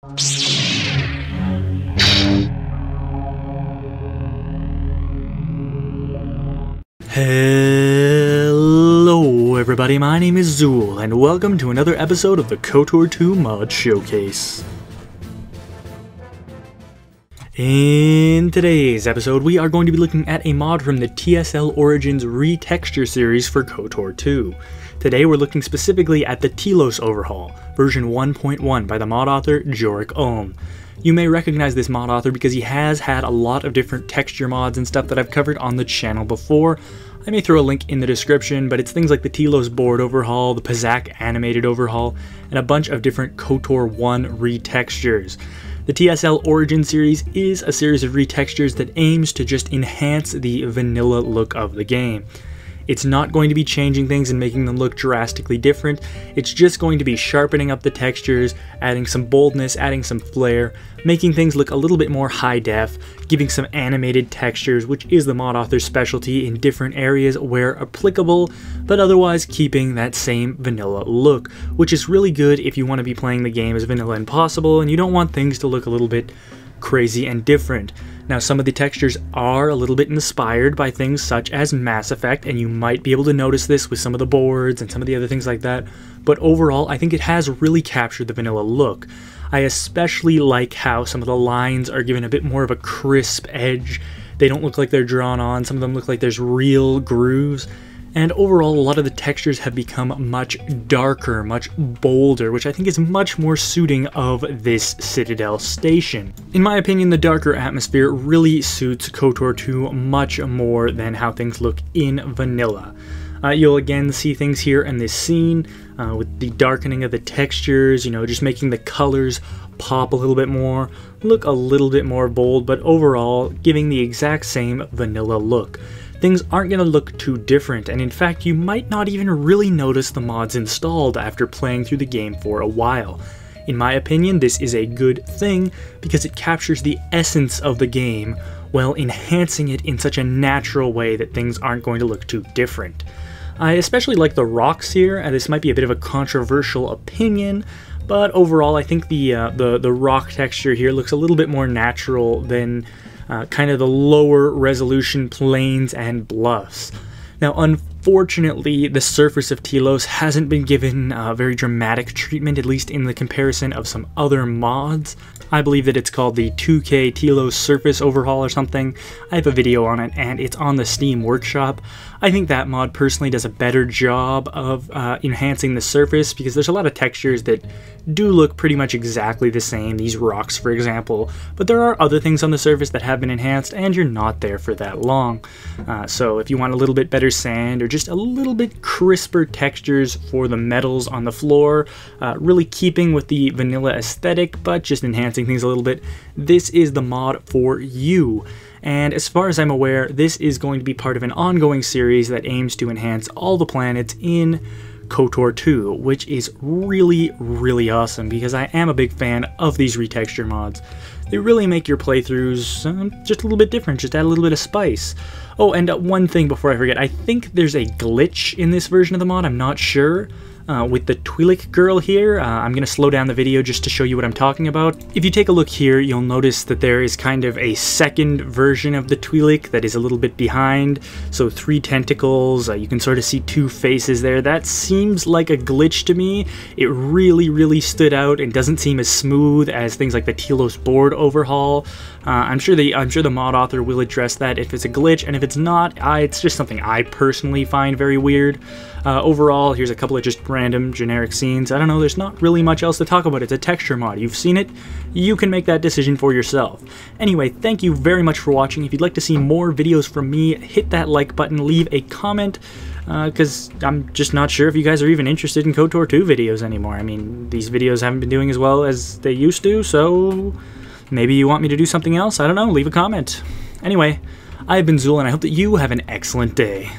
Hello everybody, my name is Zool, and welcome to another episode of the Kotor 2 Mod Showcase. In today's episode, we are going to be looking at a mod from the TSL Origins Retexture series for Kotor 2. Today we're looking specifically at the Telos Overhaul, version 1.1 by the mod author Jorik Ulm. You may recognize this mod author because he has had a lot of different texture mods and stuff that I've covered on the channel before. I may throw a link in the description, but it's things like the Telos board overhaul, the Pazak animated overhaul, and a bunch of different Kotor 1 retextures. The TSL Origin series is a series of retextures that aims to just enhance the vanilla look of the game. It's not going to be changing things and making them look drastically different. It's just going to be sharpening up the textures, adding some boldness, adding some flair, making things look a little bit more high def, giving some animated textures, which is the mod author's specialty in different areas where applicable, but otherwise keeping that same vanilla look, which is really good if you want to be playing the game as vanilla as possible and you don't want things to look a little bit crazy and different. Now, some of the textures are a little bit inspired by things such as Mass Effect, and you might be able to notice this with some of the boards and some of the other things like that, but overall I think it has really captured the vanilla look. I especially like how some of the lines are given a bit more of a crisp edge. They don't look like they're drawn on, some of them look like there's real grooves. And overall, a lot of the textures have become much darker, much bolder, which I think is much more suiting of this Citadel station. In my opinion, the darker atmosphere really suits Kotor 2 much more than how things look in vanilla. You'll again see things here in this scene with the darkening of the textures, just making the colors pop a little bit more, look a little bit more bold, but overall giving the exact same vanilla look. Things aren't going to look too different, and in fact you might not even really notice the mods installed after playing through the game for a while. In my opinion, this is a good thing because it captures the essence of the game while enhancing it in such a natural way that things aren't going to look too different. I especially like the rocks here, and this might be a bit of a controversial opinion, but overall I think the rock texture here looks a little bit more natural than kind of the lower resolution plains and bluffs. Now, unfortunately, the surface of Telos hasn't been given very dramatic treatment, at least in the comparison of some other mods. I believe that it's called the 2K Telos Surface Overhaul or something. I have a video on it, and it's on the Steam Workshop. I think that mod personally does a better job of enhancing the surface because there's a lot of textures that do look pretty much exactly the same, these rocks for example, but there are other things on the surface that have been enhanced and you're not there for that long. So if you want a little bit better sand or just a little bit crisper textures for the metals on the floor, really keeping with the vanilla aesthetic but just enhancing things a little bit, this is the mod for you. And as far as I'm aware, this is going to be part of an ongoing series that aims to enhance all the planets in Kotor 2, which is really, really awesome because I am a big fan of these retexture mods. They really make your playthroughs just a little bit different, just add a little bit of spice. Oh, and one thing before I forget, I think there's a glitch in this version of the mod, I'm not sure. With the Twi'lek girl here, I'm going to slow down the video just to show you what I'm talking about. If you take a look here, you'll notice that there is kind of a second version of the Twi'lek that is a little bit behind. So 3 tentacles, you can sort of see 2 faces there. That seems like a glitch to me. It really, really stood out and doesn't seem as smooth as things like the Telos board overhaul. I'm sure the mod author will address that if it's a glitch, and if it's not, it's just something I personally find very weird. Overall, here's a couple of just random generic scenes. I don't know, there's not really much else to talk about. It's a texture mod. You've seen it. You can make that decision for yourself. Anyway, thank you very much for watching. If you'd like to see more videos from me, hit that like button, leave a comment, because I'm just not sure if you guys are even interested in Kotor 2 videos anymore. I mean, these videos haven't been doing as well as they used to, so maybe you want me to do something else? I don't know, leave a comment. Anyway, I've been Zool, and I hope that you have an excellent day.